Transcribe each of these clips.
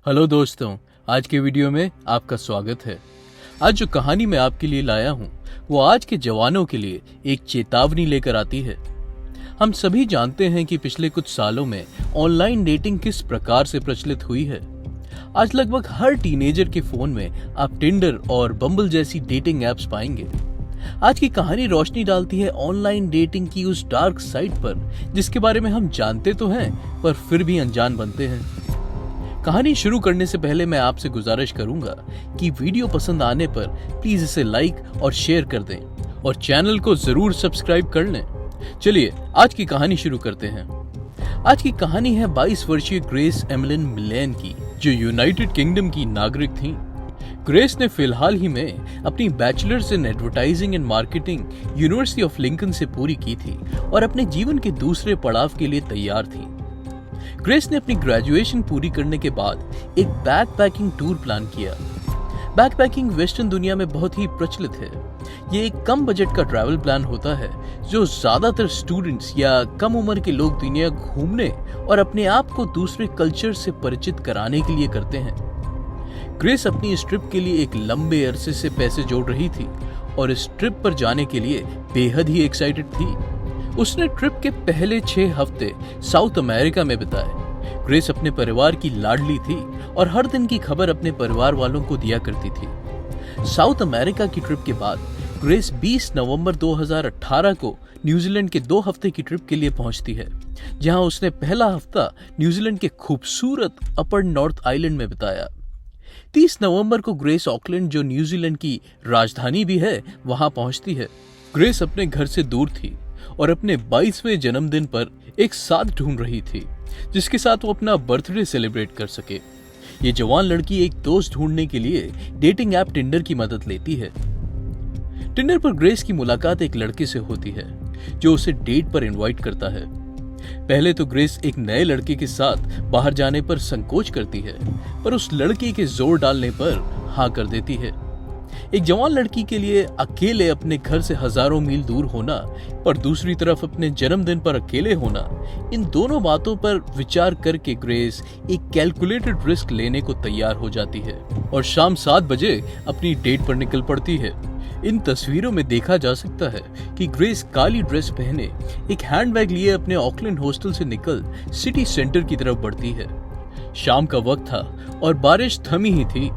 Hello दोस्तों, आज के वीडियो में आपका स्वागत है। आज जो कहानी मैं आपके लिए लाया हूँ वो आज के जवानों के लिए एक चेतावनी लेकर आती है। हम सभी जानते हैं कि पिछले कुछ सालों में ऑनलाइन डेटिंग किस प्रकार से प्रचलित हुई है। आज लगभग हर टीनेजर के फोन में आप टिंडर और बम्बल जैसी डेटिंग एप्स पाएंगे। आज की कहानी रोशनी डालती है ऑनलाइन डेटिंग की उस डार्क साइड पर जिसके बारे में हम जानते तो हैं पर फिर भी अनजान बनते हैं। कहानी शुरू करने से पहले मैं आपसे गुजारिश करूंगा कि वीडियो पसंद आने पर प्लीज इसे लाइक और शेयर कर दें और चैनल को जरूर सब्सक्राइब कर लें। चलिए आज की कहानी शुरू करते हैं। आज की कहानी है 22 वर्षीय ग्रेस एमिलिन मिलेन की, जो यूनाइटेड किंगडम की नागरिक थीं। ग्रेस ने फिलहाल ही में अपनी bachelors in advertising and marketing university of Lincoln से पूरी की थी और अपने जीवन के दूसरे पड़ाव के लिए तैयार थी। ग्रेस ने अपनी ग्रेजुएशन पूरी करने के बाद एक बैकपैकिंग टूर प्लान किया। बैकपैकिंग वेस्टर्न दुनिया में बहुत ही प्रचलित है। ये एक कम बजट का ट्रैवल प्लान होता है जो ज्यादातर स्टूडेंट्स या कम उम्र के लोग दुनिया घूमने और अपने आप को दूसरे कल्चर से परिचित कराने के लिए करते हैं। ग्रेस अपनी इस ट्रिप के लिए एक लंबे अरसे से पैसे जोड़ रही थी और इस ट्रिप पर जाने के लिए बेहद ही एक्साइटेड थी। उसने ट्रिप के पहले 6 हफ्ते साउथ अमेरिका में बिताए। ग्रेस अपने परिवार की लाडली थी और हर दिन की खबर अपने परिवार वालों को दिया करती थी। साउथ अमेरिका की ट्रिप के बाद ग्रेस 20 नवंबर 2018 को न्यूजीलैंड के 2 हफ्ते की ट्रिप के लिए पहुंचती है, जहां उसने पहला हफ्ता न्यूजीलैंड के खूबसूरत अपर नॉर्थ आइलैंड में बिताया। 30 नवंबर को ग्रेस ऑकलैंड, जो न्यूजीलैंड की राजधानी भी है, वहां पहुंचती है। ग्रेस अपने घर से दूर थी और अपने 22वें जन्मदिन पर एक साथ ढूंढ रही थी जिसके साथ वो अपना बर्थडे सेलिब्रेट कर सके। ये जवान लड़की एक दोस्त ढूंढने के लिए डेटिंग ऐप टिंडर की मदद लेती है। टिंडर पर ग्रेस की मुलाकात एक लड़के से होती है जो उसे डेट पर इनवाइट करता है। पहले तो ग्रेस एक नए लड़के के साथ बाहर जाने पर संकोच करती है, पर उस लड़के के जोर डालने पर हाँ कर देती है। एक जवान लड़की के लिए अकेले अपने घर से हजारों मील दूर होना, पर दूसरी तरफ अपने जन्मदिन पर अकेले होना, इन दोनों बातों पर विचार करके ग्रेस एक कैलकुलेटेड रिस्क लेने को तैयार हो जाती है और शाम 7 बजे अपनी डेट पर निकल पड़ती है। इन तस्वीरों में देखा जा सकता है कि ग्रेस काली ड्रेस पहने एक हैंडबैग लिए अपने ऑकलैंड हॉस्टल से निकल सिटी सेंटर की तरफ बढ़ती है। शाम का वक्त था और बारिश थमी ही थी।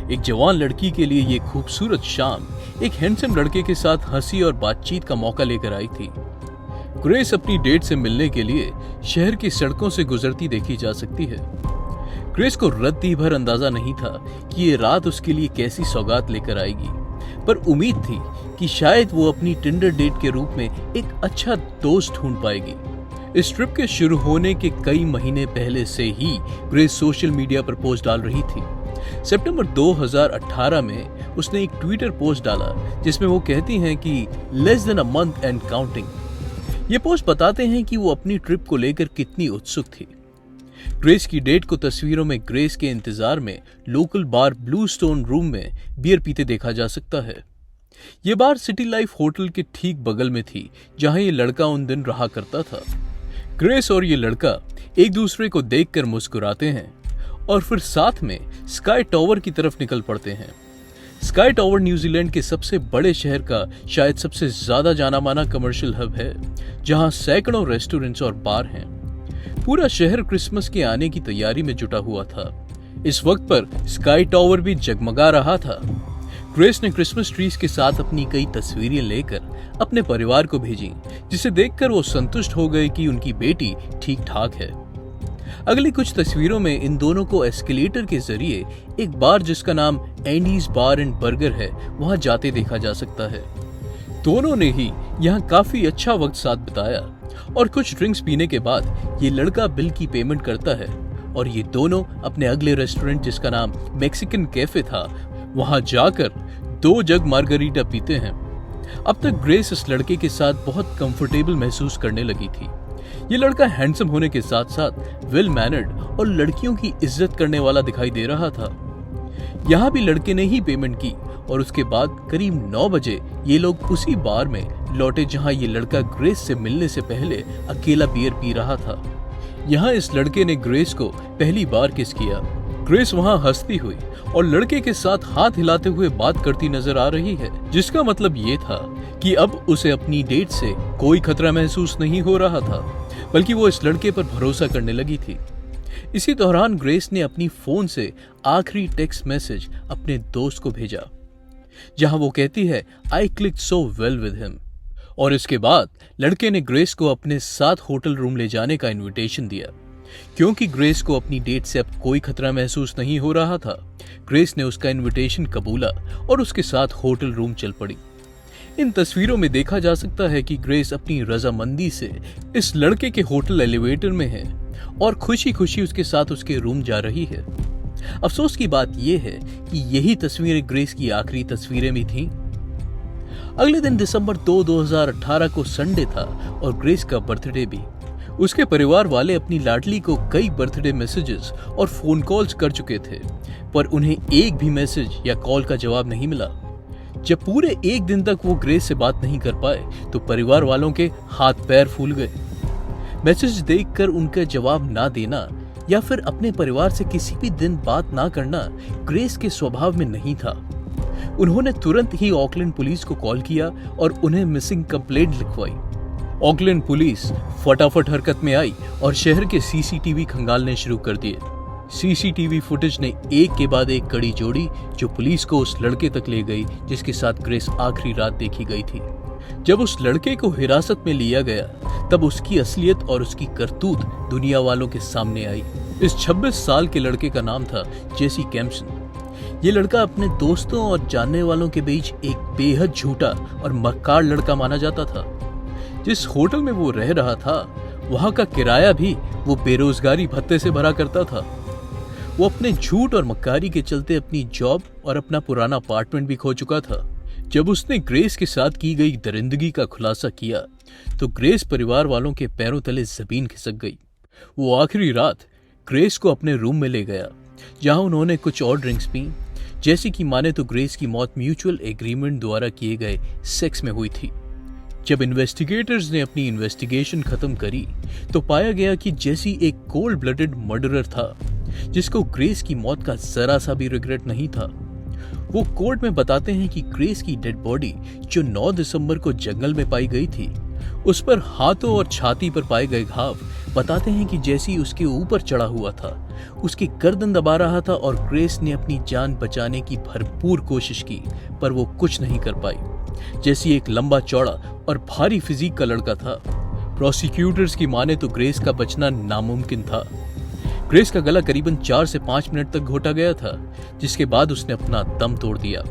एक जवान लड़की के लिए ये खूबसूरत शाम एक हैंडसम लड़के के साथ हंसी और बातचीत का मौका लेकर आई थी। ग्रेस अपनी डेट से मिलने के लिए शहर की सड़कों से गुजरती देखी जा सकती है। ग्रेस को रत्ती भर अंदाजा नहीं था कि ये रात उसके लिए कैसी सौगात लेकर आएगी, पर उम्मीद थी कि शायद वो अपनी टिंडर डेट के रूप में एक अच्छा दोस्त ढूंढ पाएगी। इस ट्रिप के शुरू होने के कई महीने पहले से ही ग्रेस सोशल मीडिया पर पोस्ट डाल रही थी। सितंबर 2018 में उसने एक ट्विटर पोस्ट डाला जिसमें वो कहती हैं कि less than a month and counting. ये पोस्ट बताते हैं कि वो अपनी ट्रिप को लेकर कितनी उत्सुक थी। ग्रेस की डेट को तस्वीरों में ग्रेस के इंतजार में लोकल बार ब्लू स्टोन रूम में बियर पीते देखा जा सकता है। ये बार सिटी लाइफ होटल के ठीक बगल में थी जहां ये लड़का उन दिन रहा करता था। ग्रेस और ये लड़का एक दूसरे को देखकर मुस्कुराते हैं और फिर साथ में स्काई टावर की तरफ निकल पड़ते हैं। स्काई टावर न्यूजीलैंड के सबसे बड़े शहर का शायद सबसे ज्यादा जाना माना कमर्शियल हब है, जहां सैकड़ों रेस्टोरेंट्स और बार हैं। पूरा शहर क्रिसमस के आने की तैयारी में जुटा हुआ था। इस वक्त पर स्काई टावर भी जगमगा रहा था। ग्रेस ने क्रिसमस ट्रीज के साथ अपनी कई तस्वीरें लेकर अपने परिवार को भेजी, जिसे देखकर वो संतुष्ट हो गए कि उनकी बेटी ठीक ठाक है। अगली कुछ तस्वीरों में इन दोनों को एस्केलेटर के जरिए एक बार जिसका नाम एंडीज बार एंड बर्गर है वहां जाते देखा जा सकता है। दोनों ने ही यहाँ काफी अच्छा वक्त साथ बिताया और कुछ ड्रिंक्स पीने के बाद ये लड़का बिल की पेमेंट करता है और ये दोनों अपने अगले रेस्टोरेंट, जिसका नाम मैक्सिकन कैफे था, वहां जाकर 2 जग मार्गरीटा पीते हैं। अब तक ग्रेस इस लड़के के साथ बहुत कंफर्टेबल महसूस करने लगी थी। ये लड़का हैंडसम होने के साथ साथ वेल मैनर्ड और लड़कियों की इज्जत करने वाला दिखाई दे रहा था। यहाँ भी लड़के ने ही पेमेंट की और उसके बाद करीब 9 बजे ये लोग उसी बार में लौटे जहाँ ये लड़का ग्रेस से मिलने से पहले अकेला बियर पी रहा था। यहाँ इस लड़के ने ग्रेस को पहली बार किस किया। ग्रेस वहां हंसती हुई और लड़के के साथ हाथ हिलाते हुए बात करती नजर आ रही है, जिसका मतलब ये था कि अब उसे अपनी डेट से कोई खतरा महसूस नहीं हो रहा था, बल्कि वो इस लड़के पर भरोसा करने लगी थी। इसी दौरान ग्रेस ने अपनी फोन से आखिरी टेक्स्ट मैसेज अपने दोस्त को भेजा, जहां वो कहती है I click so well with him. और इसके बाद लड़के ने ग्रेस को अपने साथ होटल रूम ले जाने का इनविटेशन दिया। क्योंकि ग्रेस को अपनी डेट से अब कोई खतरा महसूस नहीं हो रहा था, ग्रेस ने उसका इनविटेशन कबूला और उसके साथ होटल रूम चल पड़ी। इन तस्वीरों में देखा जा सकता है कि ग्रेस अपनी रजामंदी से इस लड़के के होटल एलिवेटर में है और खुशी खुशी उसके साथ उसके रूम जा रही है। अफसोस की बात यह है कि यही तस्वीरें ग्रेस की आखिरी तस्वीरें भी थीं। अगले दिन दिसंबर 2, 2018 को संडे था और ग्रेस का बर्थडे भी। उसके परिवार वाले अपनी लाडली को कई बर्थडे मैसेजेस और फोन कॉल्स कर चुके थे, पर उन्हें एक भी मैसेज या कॉल का जवाब नहीं मिला। जब पूरे एक दिन तक वो ग्रेस से बात नहीं कर पाए तो परिवार वालों के हाथ पैर फूल गए। मैसेज देखकर उनका जवाब ना देना या फिर अपने परिवार से किसी भी दिन बात ना करना ग्रेस के स्वभाव में नहीं था। उन्होंने तुरंत ही ऑकलैंड पुलिस को कॉल किया और उन्हें मिसिंग कंप्लेंट लिखवाई। ऑकलैंड पुलिस फटाफट हरकत में आई और शहर के सीसीटीवी खंगालने शुरू कर दिए। सीसीटीवी फुटेज ने एक के बाद एक कड़ी जोड़ी जो पुलिस को उस लड़के तक ले गई जिसके साथ ग्रेस आखिरी रात देखी गई थी। जब उस लड़के को हिरासत में लिया गया तब उसकी असलियत और उसकी करतूत दुनिया वालों के सामने आई। इस 26 साल के लड़के का नाम था जेसी कैम्पसन। ये लड़का अपने दोस्तों और जानने वालों के बीच एक बेहद झूठा और मक्कार लड़का माना जाता था। जिस होटल में वो रह रहा था वहां का किराया भी वो बेरोजगारी भत्ते से भरा करता था। वो अपने झूठ और मक्कारी के चलते अपनी जॉब और अपना पुराना अपार्टमेंट भी खो चुका था। जब उसने ग्रेस के साथ की गई दरिंदगी का खुलासा किया तो ग्रेस परिवार वालों के पैरों तले जमीन खिसक गई। वो आखिरी रात ग्रेस को अपने रूम में ले गया, जहां उन्होंने कुछ और ड्रिंक्स पी। जैसे कि माने तो ग्रेस की मौत म्यूचुअल एग्रीमेंट द्वारा किए गए सेक्स में हुई थी। जब इन्वेस्टिगेटर्स ने अपनी इन्वेस्टिगेशन खत्म करी तो पाया गया कि जेसी एक कोल्ड ब्लडेड मर्डरर था, जिसको ग्रेस की मौत का जरा सा भी रिग्रेट नहीं था। वो कोर्ट में बताते हैं कि ग्रेस की डेड बॉडी जो 9 दिसंबर को जंगल में पाई गई थी, उस पर हाथों और छाती पर पाए गए घाव बताते हैं कि जेसी उसके ऊपर चढ़ा हुआ था, उसकी गर्दन दबा रहा था और ग्रेस ने अपनी जान बचाने की भरपूर कोशिश की, पर वो कुछ नहीं कर पाई। जेसी एक लंबा चौड़ा और भारी फिजिक का लड़का था। प्रोसिक्यूटर्स की माने तो ग्रेस का बचना नामुमकिन था। ग्रेस का गला करीबन 4 से 5 मिनट तक घोटा गया था, जिसके बाद उसने अपना दम तोड़ दिया।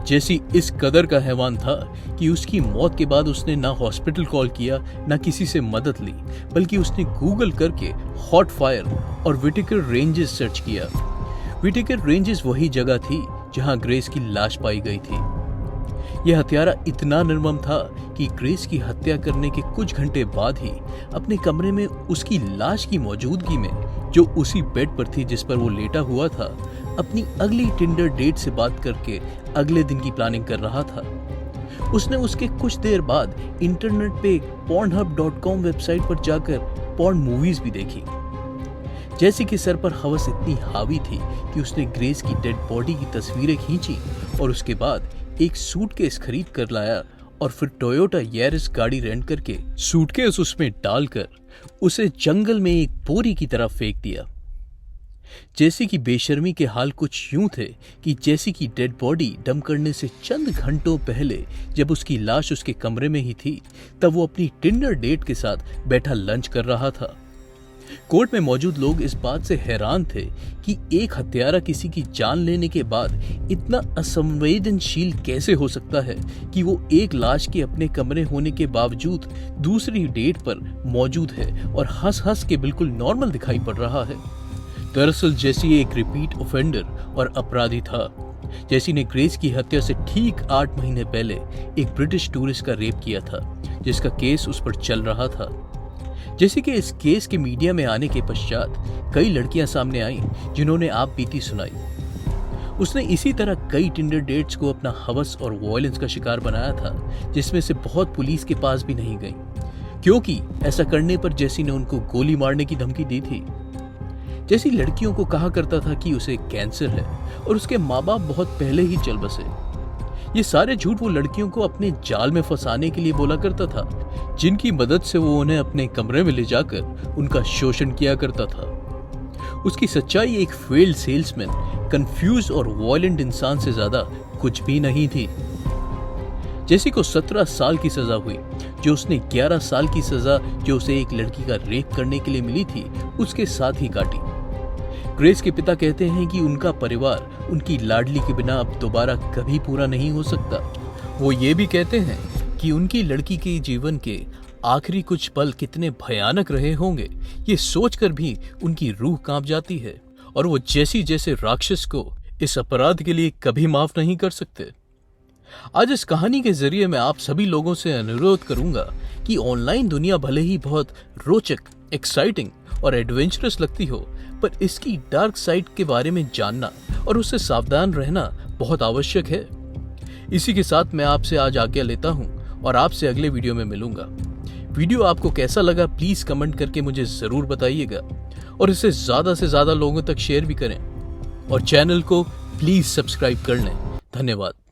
जेसी इस कदर का हैवान था कि उसकी मौत के बाद उसने ना हॉस्पिटल कॉल किया ना किसी से मदद ली, बल्कि उसने गूगल करके हॉट फायर और विटिकर रेंजेस सर्च किया। विटिकर रेंजेस वही जगह थी जहां ग्रेस की लाश पाई गई थी। यह हत्यारा इतना निर्मम था कि ग्रेस की हत्या करने के कुछ घंटे बाद ही अपने कमरे में उसकी लाश की मौजूदगी में, जो उसी बेड पर थी जिस पर वो लेटा हुआ था, अपनी अगली टिंडर डेट से बात करके अगले दिन की प्लानिंग कर रहा था। उसने उसके कुछ देर बाद इंटरनेट पे pornhub.com वेबसाइट पर जाकर पॉर्न मूवीज भी देखी। जैसे कि सर पर हवस इतनी हावी थी कि उसने ग्रेस की डेड बॉडी की तस्वीरें खींची और उसके बाद एक सूटकेस खरीद कर लाया और फिर टोयोटा यारिस गाड़ी रेंट करके सूटकेस उसमें डालकर उसे जंगल में एक बोरी की तरफ फेंक दिया। जेसी की बेशर्मी के हाल कुछ यूं थे कि जेसी की डेड बॉडी डंप करने से चंद घंटों पहले जब उसकी लाश उसके कमरे में ही थी, तब वो अपनी टिंडर डेट के साथ बैठा लंच कर रहा था। कोर्ट में मौजूद लोग इस बात से हैरान थे कि एक हत्यारा किसी की जान लेने के बाद इतना असंवेदनशील कैसे हो सकता है कि वो एक लाश के अपने कमरे होने के बावजूद दूसरी डेट पर मौजूद है और हंस हंस के बिल्कुल नॉर्मल दिखाई पड़ रहा है। दरअसल जेसी एक रिपीट ऑफेंडर और अपराधी था। जेसी ने ग्रेस की हत्या से ठीक 8 महीने पहले एक ब्रिटिश टूरिस्ट का रेप किया था, जिसका केस उस पर चल रहा था। जैसे कि इस केस के मीडिया में आने के पश्चात कई लड़कियां सामने आईं जिन्होंने आप बीती सुनाई। उसने इसी तरह कई टिंडर डेट्स को अपना हवस और वायलेंस का शिकार बनाया था, जिसमें से बहुत पुलिस के पास भी नहीं गई, क्योंकि ऐसा करने पर जेसी ने उनको गोली मारने की धमकी दी थी। जैसी लड़कियों को कहा करता था कि उसे कैंसर है और उसके माँ बाप बहुत पहले ही चल बसे। ये सारे झूठ वो लड़कियों को अपने जाल में फंसाने के लिए बोला करता था, जिनकी मदद से वो उन्हें अपने कमरे में ले जाकर उनका शोषण किया करता था। उसकी सच्चाई एक फेल्ड सेल्समैन, कंफ्यूज और वायलेंट इंसान से ज्यादा कुछ भी नहीं थी। जेसी को 17 साल की सजा हुई, जो उसने 11 साल की सजा जो उसे एक लड़की का रेप करने के लिए मिली थी उसके साथ ही काटी। ग्रेस के पिता कहते हैं कि उनका परिवार उनकी लाडली के बिना अब दोबारा कभी पूरा नहीं हो सकता। वो ये भी कहते हैं कि उनकी लड़की के जीवन के आखिरी कुछ पल कितने भयानक रहे होंगे, ये सोचकर भी उनकी रूह कांप जाती है और वो जेसी जैसे राक्षस को इस अपराध के लिए कभी माफ नहीं कर सकते। आज इस कहानी के जरिए मैं आप सभी लोगों से अनुरोध करूंगा कि ऑनलाइन दुनिया भले ही बहुत रोचक, एक्साइटिंग और एडवेंचरस लगती हो, पर इसकी डार्क साइड के बारे में जानना और उससे सावधान रहना बहुत आवश्यक है। इसी के साथ मैं आपसे आज आज्ञा लेता हूं और आपसे अगले वीडियो में मिलूंगा। वीडियो आपको कैसा लगा प्लीज कमेंट करके मुझे जरूर बताइएगा और इसे ज्यादा से ज्यादा लोगों तक शेयर भी करें और चैनल को प्लीज सब्सक्राइब कर लें। धन्यवाद।